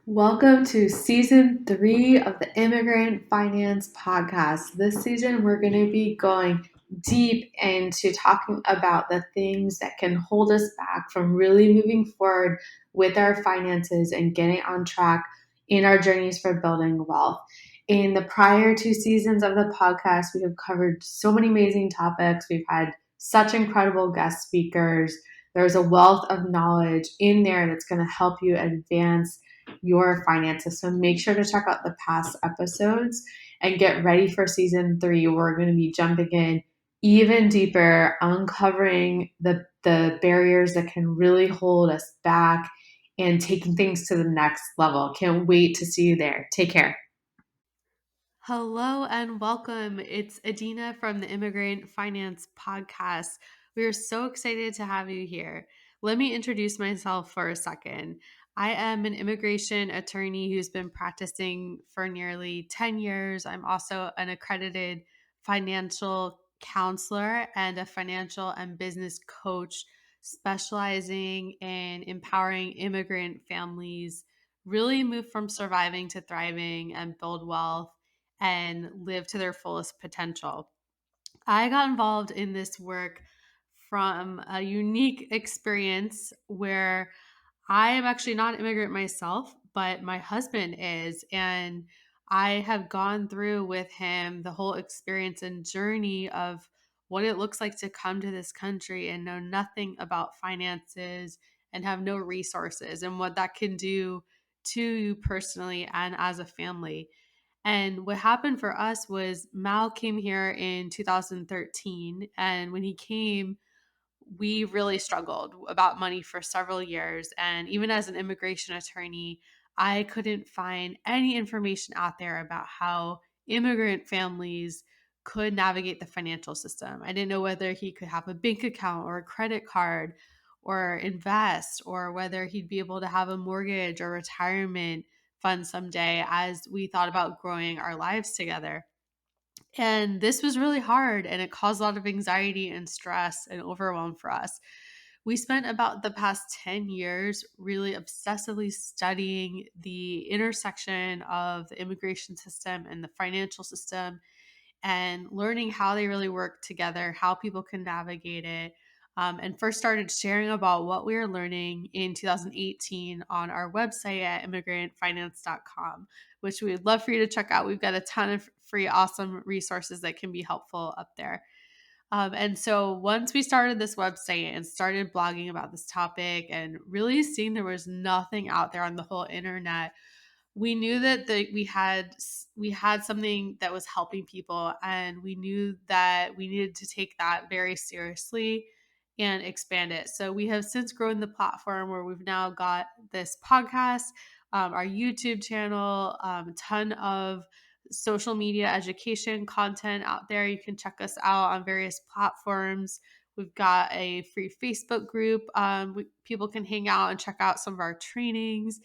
Welcome to season 3 of the Immigrant Finance Podcast. This season, we're going to be going deep into talking about the things that can hold us back from really moving forward with our finances and getting on track in our journeys for building wealth. In the prior 2 seasons of the podcast, we have covered so many amazing topics. We've had such incredible guest speakers. There's a wealth of knowledge in there that's going to help you advance your finances. So make sure to check out the past episodes and get ready for season 3. We're going to be jumping in even deeper, uncovering the barriers that can really hold us back and taking things to the next level. Can't wait to see you there. Take care. Hello and welcome. It's Adina from the Immigrant Finance Podcast. We are so excited to have you here. Let me introduce myself for a second. I am an immigration attorney who's been practicing for nearly 10 years. I'm also an accredited financial counselor and a financial and business coach specializing in empowering immigrant families really move from surviving to thriving and build wealth and live to their fullest potential. I got involved in this work from a unique experience where I am actually not an immigrant myself, but my husband is. And I have gone through with him the whole experience and journey of what it looks like to come to this country and know nothing about finances and have no resources and what that can do to you personally and as a family. And what happened for us was Mal came here in 2013. And when he came, we really struggled about money for several years. And even as an immigration attorney, I couldn't find any information out there about how immigrant families could navigate the financial system. I didn't know whether he could have a bank account or a credit card or invest, or whether he'd be able to have a mortgage or retirement fund someday as we thought about growing our lives together. And this was really hard, and it caused a lot of anxiety and stress and overwhelm for us. We spent about the past 10 years really obsessively studying the intersection of the immigration system and the financial system and learning how they really work together, how people can navigate it. And first started sharing about what we were learning in 2018 on our website at immigrantfinance.com, which we'd love for you to check out. We've got a ton of free, awesome resources that can be helpful up there. And so once we started this website and started blogging about this topic and really seeing there was nothing out there on the whole internet, we knew that we had something that was helping people, and we knew that we needed to take that very seriously and expand it. So we have since grown the platform where we've now got this podcast, our YouTube channel, a ton of social media education content out there. You can check us out on various platforms. We've got a free Facebook group. People can hang out and check out some of our trainings.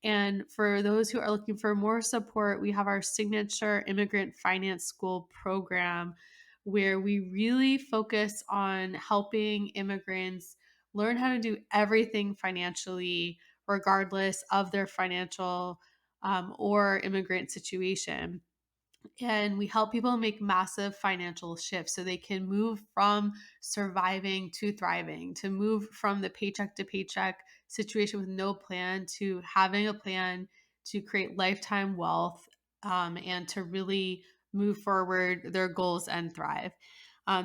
And for those who are looking for more support, we have our signature Immigrant Finance School program where we really focus on helping immigrants learn how to do everything financially, regardless of their financial or immigrant situation. And we help people make massive financial shifts so they can move from surviving to thriving, to move from the paycheck to paycheck situation with no plan to having a plan to create lifetime wealth, and to really move forward their goals and thrive.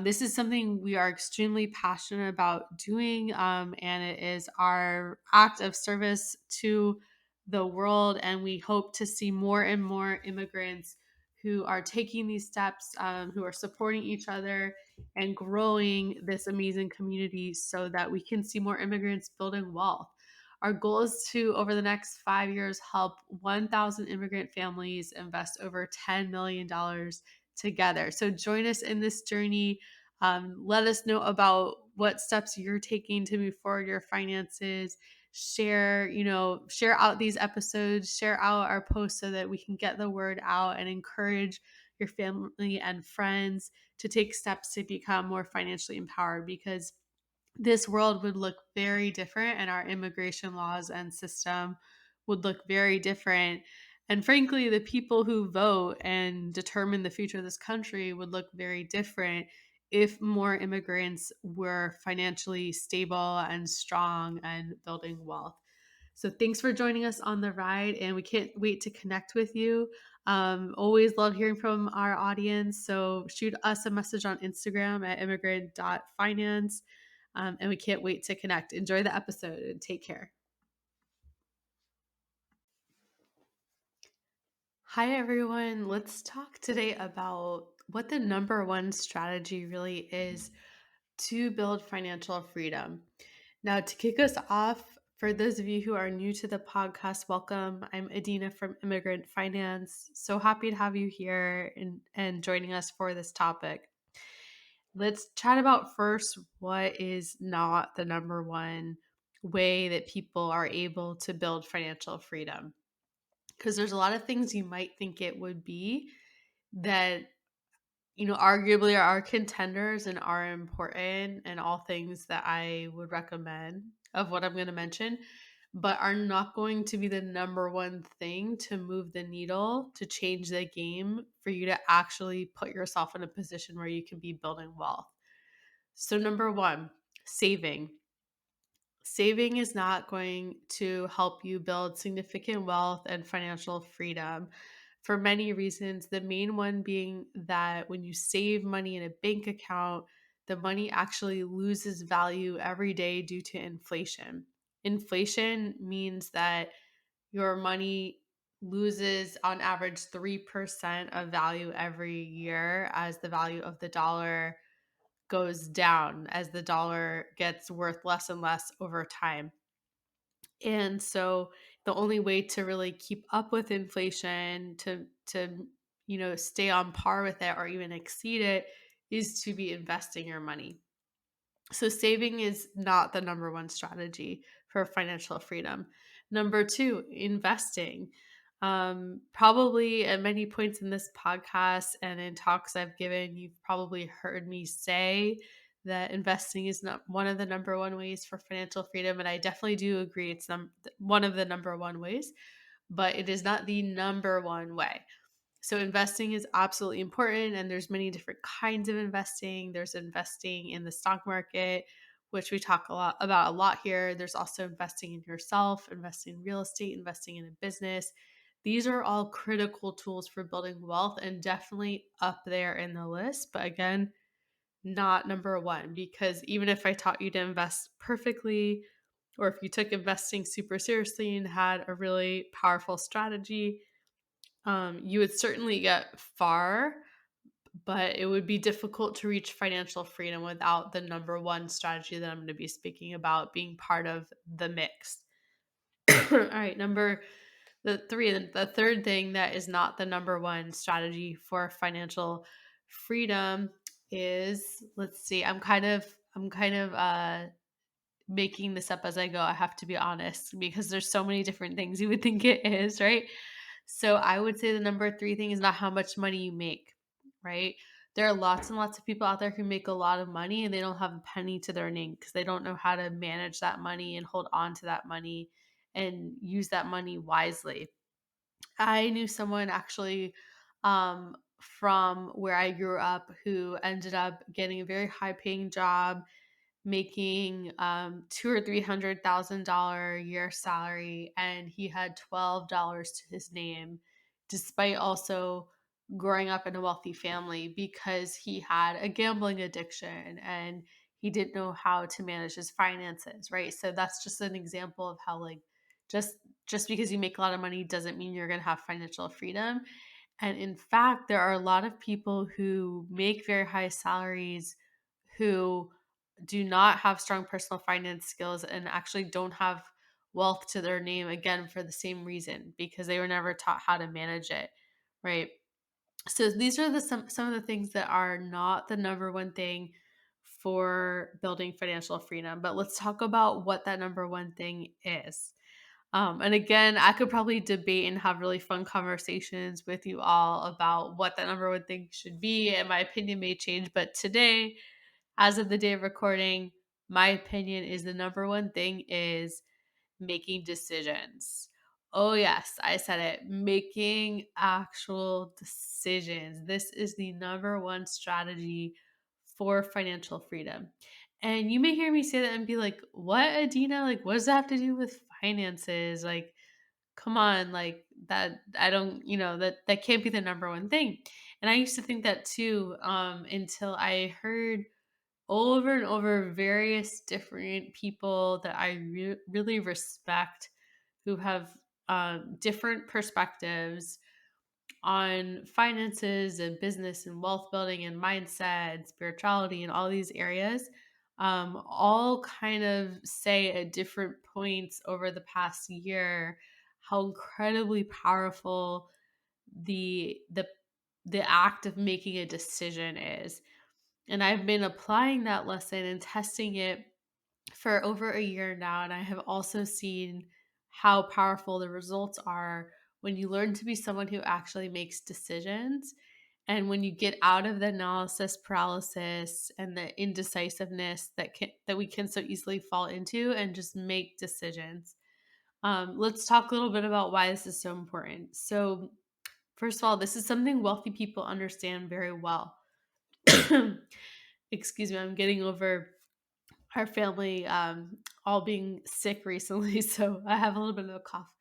This is something we are extremely passionate about doing, and it is our act of service to the world. And we hope to see more and more immigrants who are taking these steps, who are supporting each other and growing this amazing community so that we can see more immigrants building wealth. Our goal is to, over the next 5 years, help 1,000 immigrant families invest over $10 million together. So join us in this journey. Let us know about what steps you're taking to move forward your finances. Share out these episodes, share out our posts so that we can get the word out and encourage your family and friends to take steps to become more financially empowered, because this world would look very different and our immigration laws and system would look very different. And frankly, the people who vote and determine the future of this country would look very different if more immigrants were financially stable and strong and building wealth. So thanks for joining us on the ride, and we can't wait to connect with you. Always love hearing from our audience. So shoot us a message on Instagram at immigrant.finance. And we can't wait to connect. Enjoy the episode and take care. Hi, everyone. Let's talk today about what the number one strategy really is to build financial freedom. Now, to kick us off, for those of you who are new to the podcast, welcome. I'm Adina from Immigrant Finance. So happy to have you here and joining us for this topic. Let's chat about first what is not the number one way that people are able to build financial freedom. Because there's a lot of things you might think it would be that arguably are contenders and are important and all things that I would recommend of what I'm going to mention, but are not going to be the number one thing to move the needle, to change the game for you to actually put yourself in a position where you can be building wealth. So, number one, saving. Saving is not going to help you build significant wealth and financial freedom for many reasons. The main one being that when you save money in a bank account, the money actually loses value every day due to inflation. Inflation means that your money loses on average 3% of value every year as the value of the dollar goes down, as the dollar gets worth less and less over time. And so the only way to really keep up with inflation, to stay on par with it or even exceed it, is to be investing your money. So saving is not the number one strategy for financial freedom. Number two, investing. Probably at many points in this podcast and in talks I've given, you've probably heard me say that investing is not one of the number one ways for financial freedom. And I definitely do agree it's one of the number one ways, but it is not the number one way. So investing is absolutely important, and there's many different kinds of investing. There's investing in the stock market, which we talk a lot here. There's also investing in yourself, investing in real estate, investing in a business. These are all critical tools for building wealth and definitely up there in the list. But again, not number one, because even if I taught you to invest perfectly, or if you took investing super seriously and had a really powerful strategy, you would certainly get far, but it would be difficult to reach financial freedom without the number one strategy that I'm going to be speaking about being part of the mix. All right, the third thing that is not the number one strategy for financial freedom is, let's see, I'm kind of making this up as I go. I have to be honest because there's so many different things you would think it is, right? So I would say the number three thing is not how much money you make, right? There are lots and lots of people out there who make a lot of money and they don't have a penny to their name because they don't know how to manage that money and hold on to that money and use that money wisely. I knew someone actually from where I grew up who ended up getting a very high paying job, making two or $300,000 a year salary, and he had $12 to his name, despite also growing up in a wealthy family, because he had a gambling addiction and he didn't know how to manage his finances, right? So that's just an example of how, like, just because you make a lot of money doesn't mean you're going to have financial freedom. And in fact, there are a lot of people who make very high salaries who do not have strong personal finance skills and actually don't have wealth to their name, again for the same reason, because they were never taught how to manage it, right? So these are some of the things that are not the number one thing for building financial freedom. But let's talk about what that number one thing is. And again, I could probably debate and have really fun conversations with you all about what that number one thing should be, and my opinion may change. But today, as of the day of recording, my opinion is the number one thing is making decisions. Oh, yes, I said it. Making actual decisions. This is the number one strategy for financial freedom. And you may hear me say that and be like, what, Adina? Like, what does that have to do with finances? Like, come on, like that, I don't, that can't be the number one thing. And I used to think that too, until I heard over and over various different people that I really respect who have different perspectives on finances and business and wealth building and mindset and spirituality and all these areas, all kind of say at different points over the past year how incredibly powerful the the the act of making a decision is. And I've been applying that lesson and testing it for over a year now. And I have also seen how powerful the results are when you learn to be someone who actually makes decisions. And when you get out of the analysis paralysis and the indecisiveness that we can so easily fall into and just make decisions. Let's talk a little bit about why this is so important. So, first of all, this is something wealthy people understand very well. Excuse me, I'm getting over our family all being sick recently, so I have a little bit of a cough.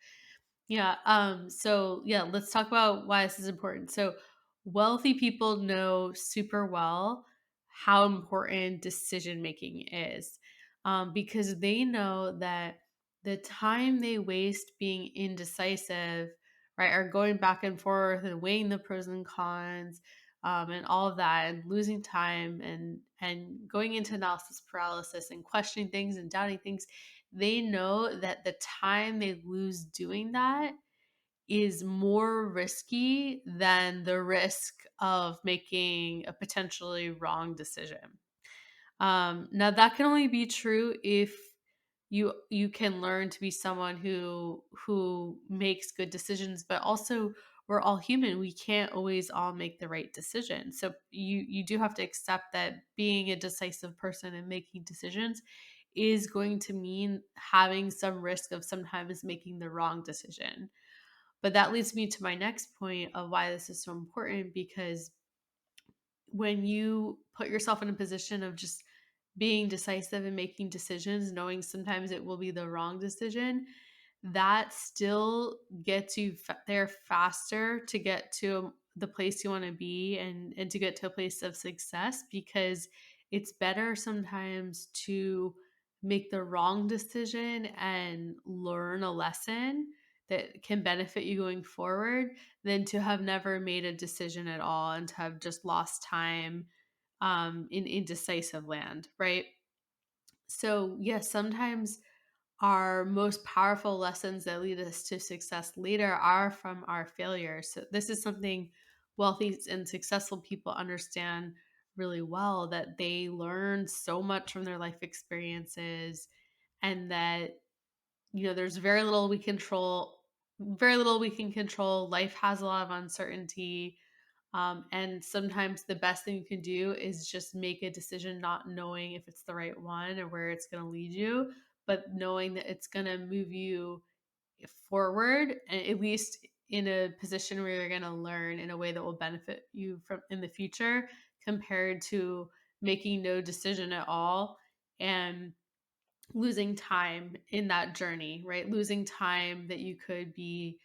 Yeah, so yeah, let's talk about why this is important. So wealthy people know super well how important decision making is, because they know that the time they waste being indecisive, right, or going back and forth and weighing the pros and cons, and all of that, and losing time and going into analysis paralysis and questioning things and doubting things, they know that the time they lose doing that is more risky than the risk of making a potentially wrong decision. Now that can only be true if you can learn to be someone who makes good decisions, but also we're all human. We can't always all make the right decision. So you do have to accept that being a decisive person and making decisions is going to mean having some risk of sometimes making the wrong decision. But that leads me to my next point of why this is so important, because when you put yourself in a position of just being decisive and making decisions, knowing sometimes it will be the wrong decision, that still gets you there faster to get to the place you want to be, and to get to a place of success, because it's better sometimes to make the wrong decision and learn a lesson that can benefit you going forward than to have never made a decision at all and to have just lost time in indecisive land, right? So, yes, sometimes our most powerful lessons that lead us to success later are from our failures. So, this is something wealthy and successful people understand really well, that they learn so much from their life experiences, and that there's very little we can control. Life has a lot of uncertainty, and sometimes the best thing you can do is just make a decision, not knowing if it's the right one or where it's going to lead you, but knowing that it's going to move you forward, at least in a position where you're going to learn in a way that will benefit you from in the future, compared to making no decision at all and losing time in that journey, right? Losing time that you could be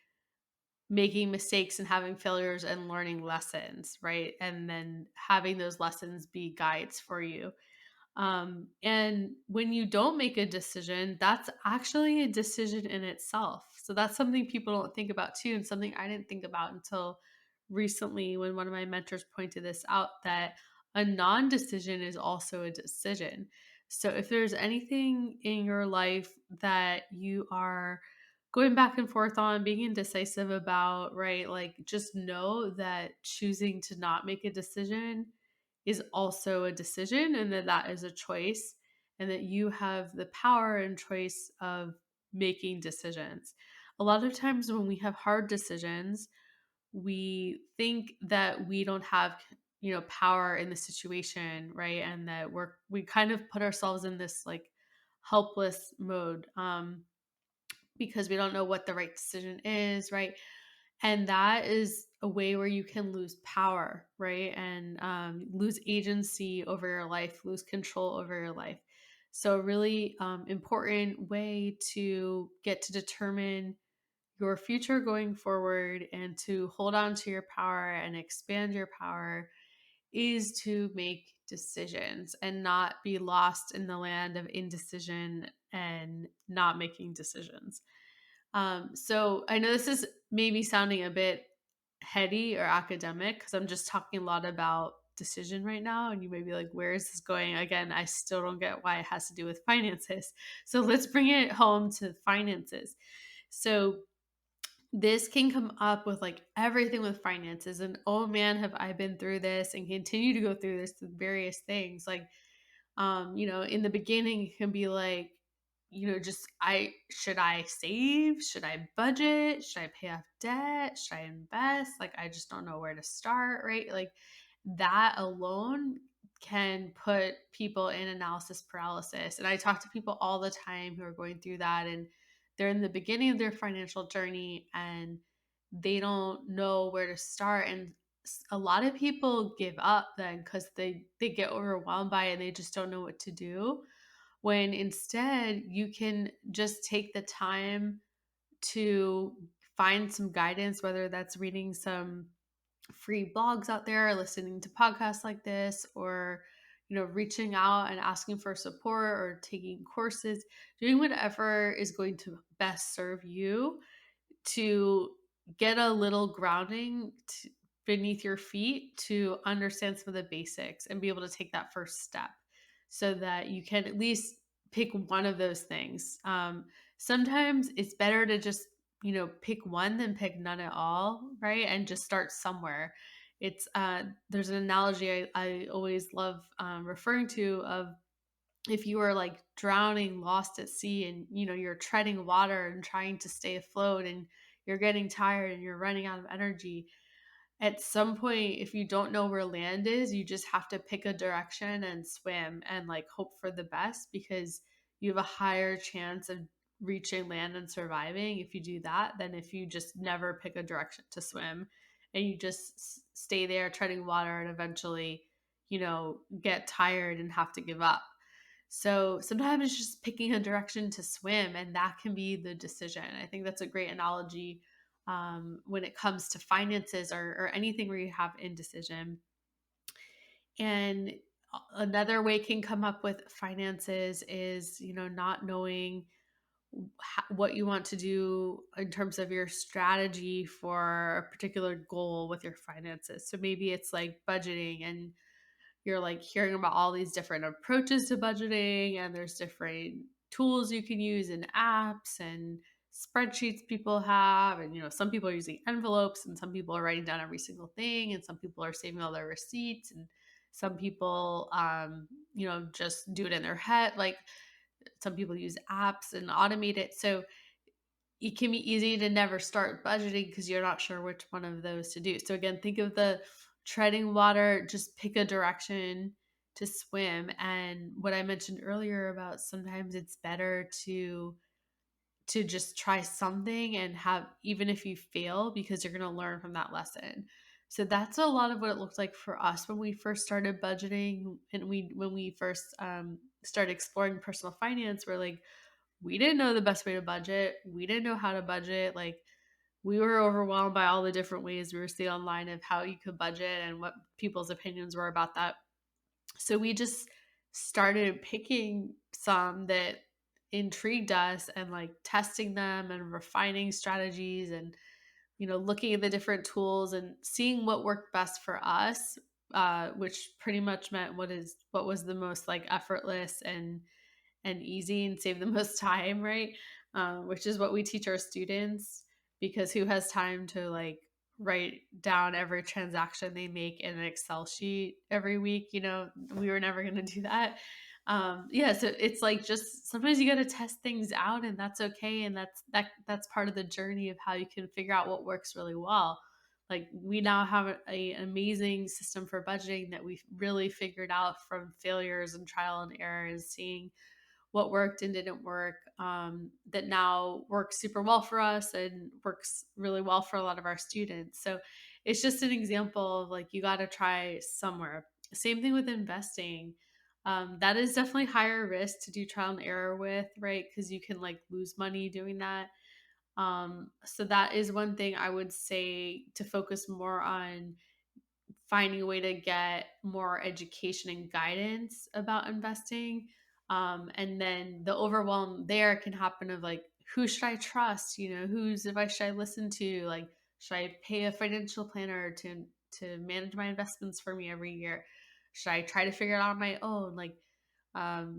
making mistakes and having failures and learning lessons, right? And then having those lessons be guides for you. And when you don't make a decision, that's actually a decision in itself. So that's something people don't think about too, and something I didn't think about until recently when one of my mentors pointed this out, that a non decision is also a decision. So if there's anything in your life that you are going back and forth on, being indecisive about, right? Like, just know that choosing to not make a decision is also a decision, and that that is a choice, and that you have the power and choice of making decisions. A lot of times when we have hard decisions, we think that we don't have power in the situation, right? And that we kind of put ourselves in this like helpless mode. because we don't know what the right decision is, right? And that is a way where you can lose power, right? And lose agency over your life, lose control over your life. So, a really important way to get to determine your future going forward and to hold on to your power and expand your power is to make decisions and not be lost in the land of indecision and not making decisions. So I know this is maybe sounding a bit heady or academic because I'm just talking a lot about decision right now. And you may be like, where is this going? Again, I still don't get why it has to do with finances. So let's bring it home to finances. So this can come up with like everything with finances. And oh man, have I been through this and continue to go through this with various things. Like in the beginning it can be like, just I save? Should I budget? Should I pay off debt? Should I invest? Like I just don't know where to start, right? Like that alone can put people in analysis paralysis. And I talk to people all the time who are going through that, and they're in the beginning of their financial journey and they don't know where to start. And a lot of people give up then because they get overwhelmed by it and they just don't know what to do, when instead you can just take the time to find some guidance, whether that's reading some free blogs out there, listening to podcasts like this, or reaching out and asking for support or taking courses, doing whatever is going to best serve you to get a little grounding beneath your feet to understand some of the basics and be able to take that first step so that you can at least pick one of those things. Sometimes it's better to just, pick one than pick none at all, right? And just start somewhere. There's an analogy I always love referring to of if you are like drowning, lost at sea, and you're treading water and trying to stay afloat and you're getting tired and you're running out of energy, at some point, if you don't know where land is, you just have to pick a direction and swim and like hope for the best, because you have a higher chance of reaching land and surviving if you do that than if you just never pick a direction to swim and you just stay there treading water and eventually get tired and have to give up. So sometimes it's just picking a direction to swim, and that can be the decision. I think that's a great analogy when it comes to finances or anything where you have indecision. And another way it can come up with finances is, not knowing what you want to do in terms of your strategy for a particular goal with your finances. So maybe it's like budgeting, and you're like hearing about all these different approaches to budgeting, and there's different tools you can use and apps and spreadsheets people have, and some people are using envelopes, and some people are writing down every single thing, and some people are saving all their receipts, and some people just do it in their head. Like some people use apps and automate it. So it can be easy to never start budgeting because you're not sure which one of those to do. So again, think of the treading water, just pick a direction to swim. And what I mentioned earlier about sometimes it's better to just try something and have, even if you fail, because you're going to learn from that lesson. So that's a lot of what it looked like for us when we first started budgeting, and when we first started exploring personal finance. We're like, we didn't know the best way to budget. We didn't know how to budget. Like we were overwhelmed by all the different ways we were seeing online of how you could budget and what people's opinions were about that. So we just started picking some that intrigued us and like testing them and refining strategies and looking at the different tools and seeing what worked best for us, which pretty much meant what was the most like effortless and easy and save the most time, right? Which is what we teach our students, because who has time to like write down every transaction they make in an Excel sheet every week? We were never going to do that. Yeah, so it's like just sometimes you got to test things out, and that's okay, and that's part of the journey of how you can figure out what works really well. Like we now have an amazing system for budgeting that we've really figured out from failures and trial and error, and seeing what worked and didn't work, that now works super well for us and works really well for a lot of our students. So it's just an example of like, you got to try somewhere. Same thing with investing. That is definitely higher risk to do trial and error with, right? Because you can like lose money doing that. So that is one thing I would say to focus more on, finding a way to get more education and guidance about investing. And then the overwhelm there can happen of like, who should I trust? Whose advice should I listen to? Like, should I pay a financial planner to manage my investments for me every year? Should I try to figure it out on my own? Like,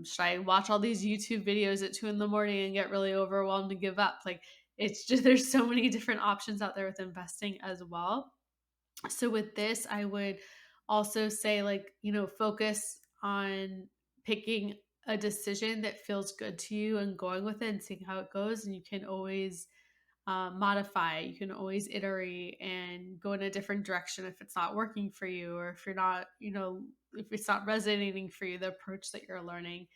should I watch all these YouTube videos at 2 in the morning and get really overwhelmed and give up? Like, it's just, there's so many different options out there with investing as well. So with this, I would also say, like, focus on picking a decision that feels good to you and going with it and seeing how it goes. And you can always modify, you can always iterate and go in a different direction if it's not working for you, or if you're not, if it's not resonating for you, the approach that you're learning.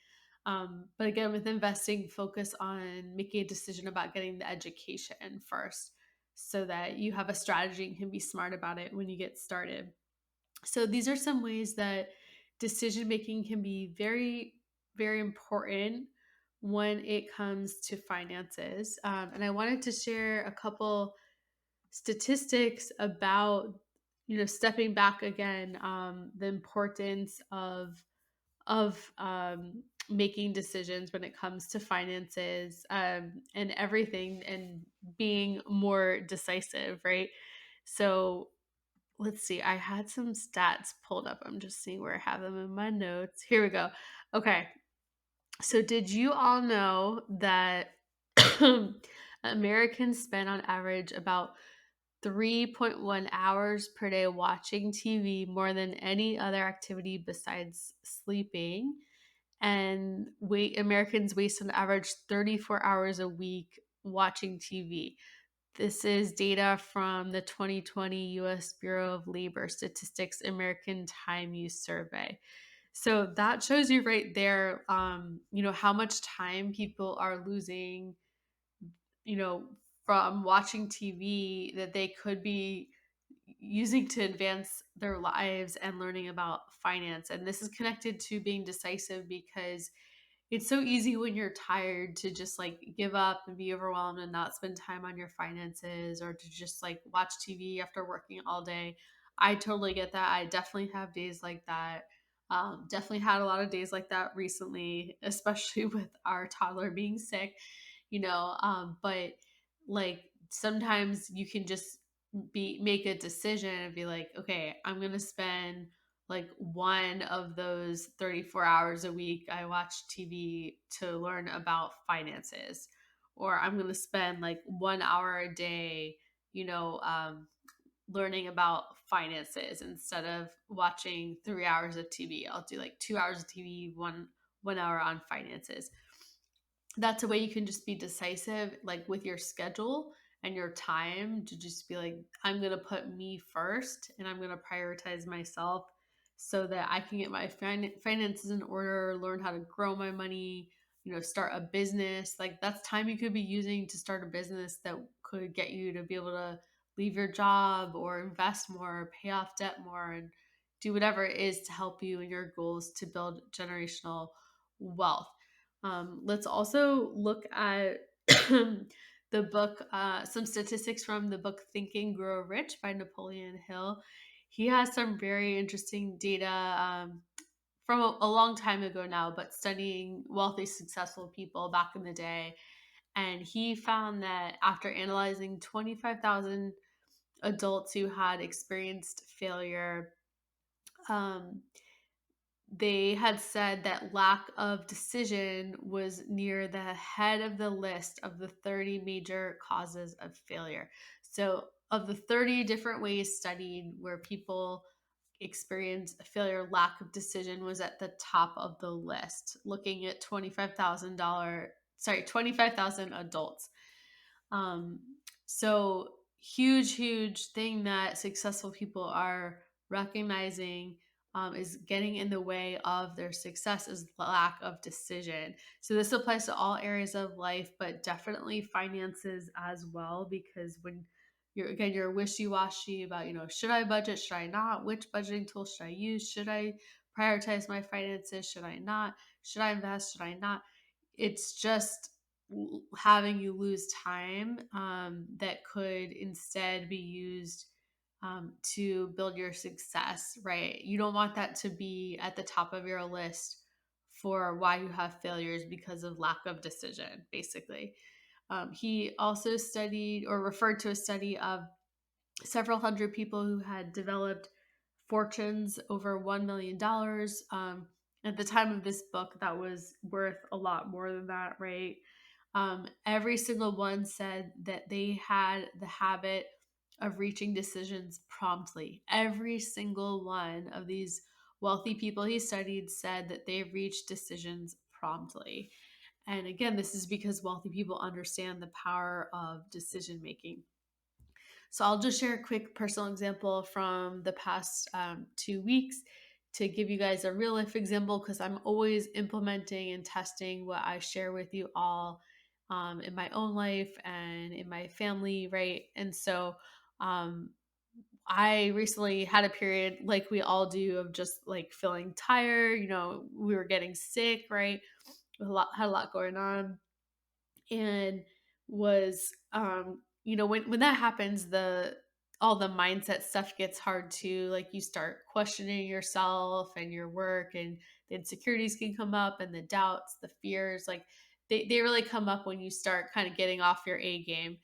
But again, with investing, focus on making a decision about getting the education first so that you have a strategy and can be smart about it when you get started. So these are some ways that decision making can be very, very important when it comes to finances. And I wanted to share a couple statistics about, stepping back again, the importance of making decisions when it comes to finances, and everything, and being more decisive, right? So let's see, I had some stats pulled up. I'm just seeing where I have them in my notes. Here we go. Okay. So did you all know that Americans spend on average about 3.1 hours per day watching TV, more than any other activity besides sleeping? And Americans waste on average 34 hours a week watching TV. This is data from the 2020 US Bureau of Labor Statistics American Time Use Survey. So that shows you right there, how much time people are losing, you know, from watching TV that they could be using to advance their lives and learning about finance. And this is connected to being decisive, because it's so easy when you're tired to just like give up and be overwhelmed and not spend time on your finances, or to just like watch TV after working all day. I totally get that. I definitely have days like that. Definitely had a lot of days like that recently, especially with our toddler being sick, but like sometimes you can just make a decision and be like, okay, I'm going to spend like one of those 34 hours a week I watch TV to learn about finances, or I'm going to spend like 1 hour a day, learning about finances instead of watching 3 hours of TV. I'll do like 2 hours of TV, one hour on finances. That's a way you can just be decisive, like with your schedule and your time, to just be like, I'm going to put me first and I'm going to prioritize myself so that I can get my finances in order, learn how to grow my money, start a business. Like, that's time you could be using to start a business that could get you to be able to leave your job or invest more, or pay off debt more, and do whatever it is to help you in your goals to build generational wealth. Let's also look at the book, some statistics from the book Think and Grow Rich by Napoleon Hill. He has some very interesting data, from a long time ago now, but studying wealthy, successful people back in the day. And he found that after analyzing 25,000 adults who had experienced failure, um, they had said that lack of decision was near the head of the list of the 30 major causes of failure. So, of the 30 different ways studied where people experience failure, lack of decision was at the top of the list, looking at 25,000 adults. Um, so huge, huge thing that successful people are recognizing, is getting in the way of their success is lack of decision. So this applies to all areas of life, but definitely finances as well, because when you're wishy-washy about, should I budget, should I not? Which budgeting tool should I use? Should I prioritize my finances? Should I not? Should I invest? Should I not? It's just having you lose time that could instead be used to build your success, right? You don't want that to be at the top of your list for why you have failures because of lack of decision, basically. He also studied or referred to a study of several hundred people who had developed fortunes over $1 million. At the time of this book, that was worth a lot more than that, right? Every single one said that they had the habit of reaching decisions promptly. Every single one of these wealthy people he studied said that they reached decisions promptly. And again, this is because wealthy people understand the power of decision making. So I'll just share a quick personal example from the past 2 weeks to give you guys a real life example, because I'm always implementing and testing what I share with you all in my own life and in my family, right? And so um, I recently had a period, like we all do, of just like feeling tired. We were getting sick, right? Had a lot going on, and was when that happens, the all the mindset stuff gets hard too. Like, you start questioning yourself and your work, and the insecurities can come up, and the doubts, the fears, like they really come up when you start kind of getting off your A game,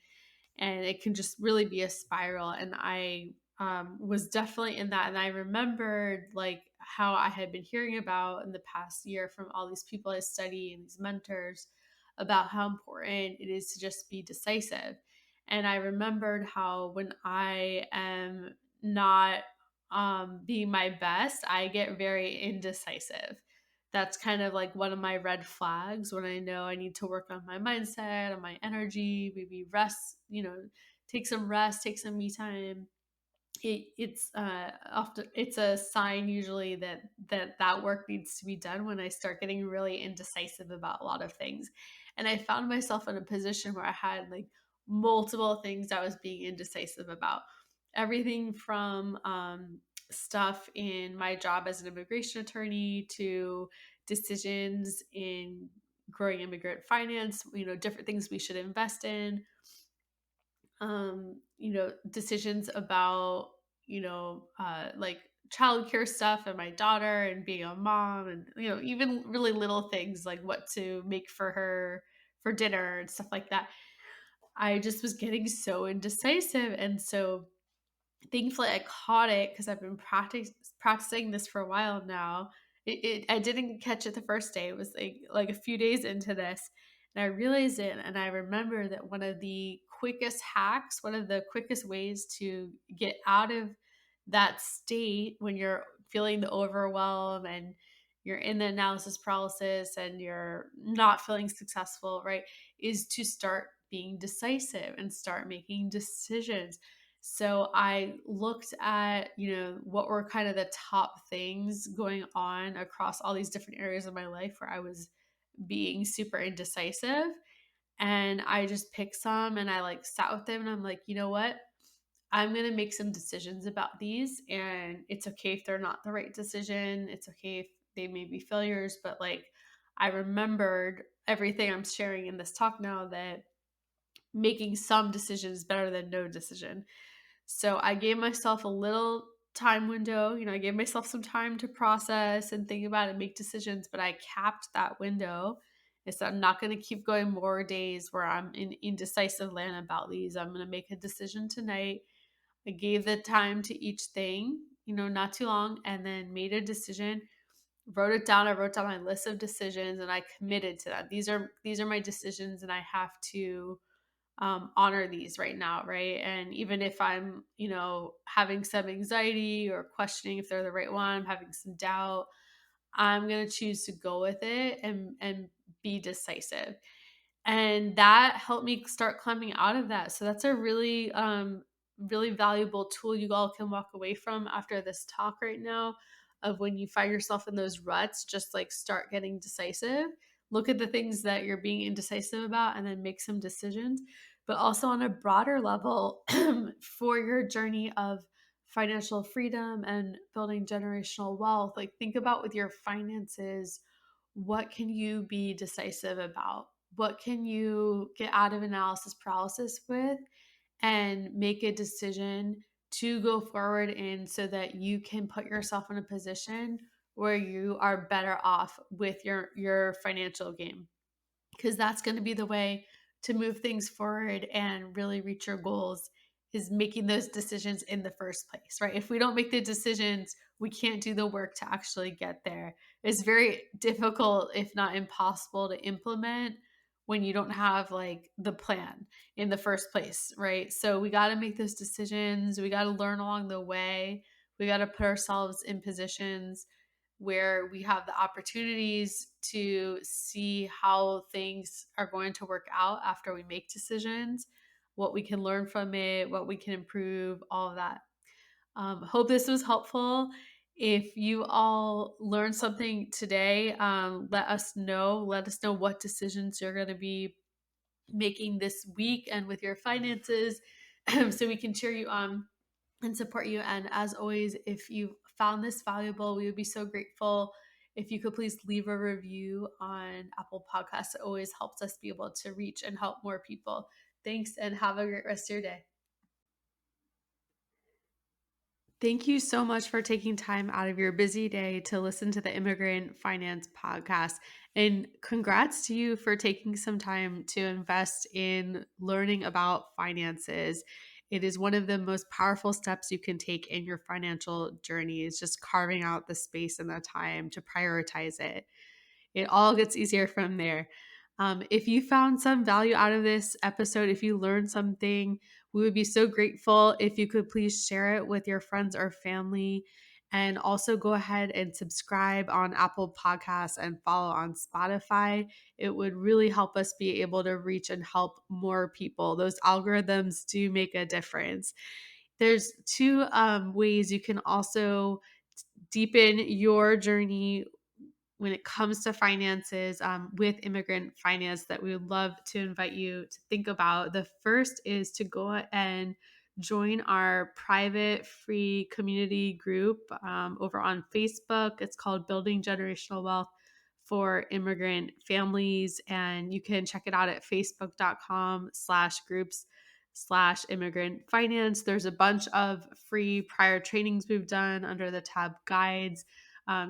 and it can just really be a spiral. And I was definitely in that, and I remembered like how I had been hearing about in the past year from all these people I study and these mentors about how important it is to just be decisive. And I remembered how when I am not being my best, I get very indecisive. That's kind of like one of my red flags when I know I need to work on my mindset, on my energy, maybe rest, take some rest, take some me time. It's often it's a sign usually that work needs to be done when I start getting really indecisive about a lot of things. And I found myself in a position where I had like multiple things I was being indecisive about. Everything from stuff in my job as an immigration attorney to decisions in growing immigrant finance, different things we should invest in, decisions about, like childcare stuff and my daughter and being a mom, and, even really little things like what to make for her for dinner and stuff like that. I just was getting so indecisive. And so thankfully I caught it because I've been practicing this for a while now. I didn't catch it the first day. It was like a few days into this, and I realized it. And I remember that one of the quickest hacks, one of the quickest ways to get out of that state when you're feeling the overwhelm and you're in the analysis paralysis and you're not feeling successful, right, is to start being decisive and start making decisions. So I looked at, what were kind of the top things going on across all these different areas of my life where I was being super indecisive. And I just picked some and I like sat with them, and I'm like, you know what? I'm going to make some decisions about these, and it's okay if they're not the right decision. It's okay if they may be failures, but like I remembered everything I'm sharing in this talk now, that making some decisions is better than no decision. So I gave myself a little time window. I gave myself some time to process and think about it and make decisions, but I capped that window. I said, I'm not going to keep going more days where I'm in indecisive land about these. I'm going to make a decision tonight. I gave the time to each thing, not too long, and then made a decision, wrote it down. I wrote down my list of decisions and I committed to that. These are my decisions, and I have to honor these right now, right? And even if I'm, having some anxiety or questioning if they're the right one, I'm having some doubt, I'm gonna choose to go with it and be decisive. And that helped me start climbing out of that. So that's a really valuable tool you all can walk away from after this talk right now. of when you find yourself in those ruts, just like start getting decisive. Look at the things that you're being indecisive about and then make some decisions. But also on a broader level, for your journey of financial freedom and building generational wealth, like think about with your finances, what can you be decisive about? What can you get out of analysis paralysis with and make a decision to go forward in so that you can put yourself in a position where you are better off with your financial game, because that's going to be the way to move things forward and really reach your goals, is making those decisions in the first place, right? If we don't make the decisions, we can't do the work to actually get there. It's very difficult, if not impossible, to implement when you don't have like the plan in the first place, right? So we got to make those decisions. We got to learn along the way. We got to put ourselves in positions where we have the opportunities to see how things are going to work out after we make decisions, what we can learn from it, what we can improve, all of that. Hope this was helpful. If you all learned something today, let us know. Let us know what decisions you're going to be making this week and with your finances so we can cheer you on and support you. And as always, if you found this valuable, we would be so grateful if you could please leave a review on Apple Podcasts. It always helps us be able to reach and help more people. Thanks and have a great rest of your day. Thank you so much for taking time out of your busy day to listen to the Immigrant Finance Podcast. And congrats to you for taking some time to invest in learning about finances. It is one of the most powerful steps you can take in your financial journey, is just carving out the space and the time to prioritize it. It all gets easier from there. If you found some value out of this episode, if you learned something, we would be so grateful if you could please share it with your friends or family. And also go ahead and subscribe on Apple Podcasts and follow on Spotify. It would really help us be able to reach and help more people. Those algorithms do make a difference. There's two ways you can also deepen your journey when it comes to finances, with immigrant finance, that we would love to invite you to think about. The first is to go and join our private free community group over on Facebook. It's called Building Generational Wealth for Immigrant Families. And you can check it out at facebook.com/groups/immigrant finance. There's a bunch of free prior trainings we've done under the tab guides.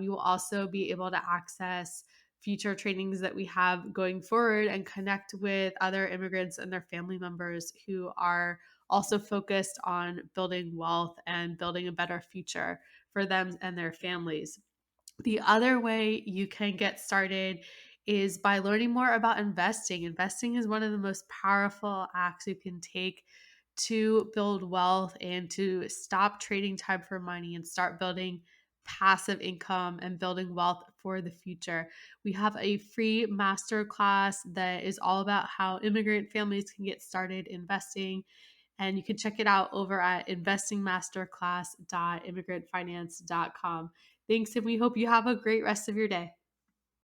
You will also be able to access future trainings that we have going forward and connect with other immigrants and their family members who are also focused on building wealth and building a better future for them and their families. The other way you can get started is by learning more about investing. Investing is one of the most powerful acts you can take to build wealth and to stop trading time for money and start building passive income and building wealth for the future. We have a free masterclass that is all about how immigrant families can get started investing. And you can check it out over at investingmasterclass.immigrantfinance.com. Thanks, and we hope you have a great rest of your day.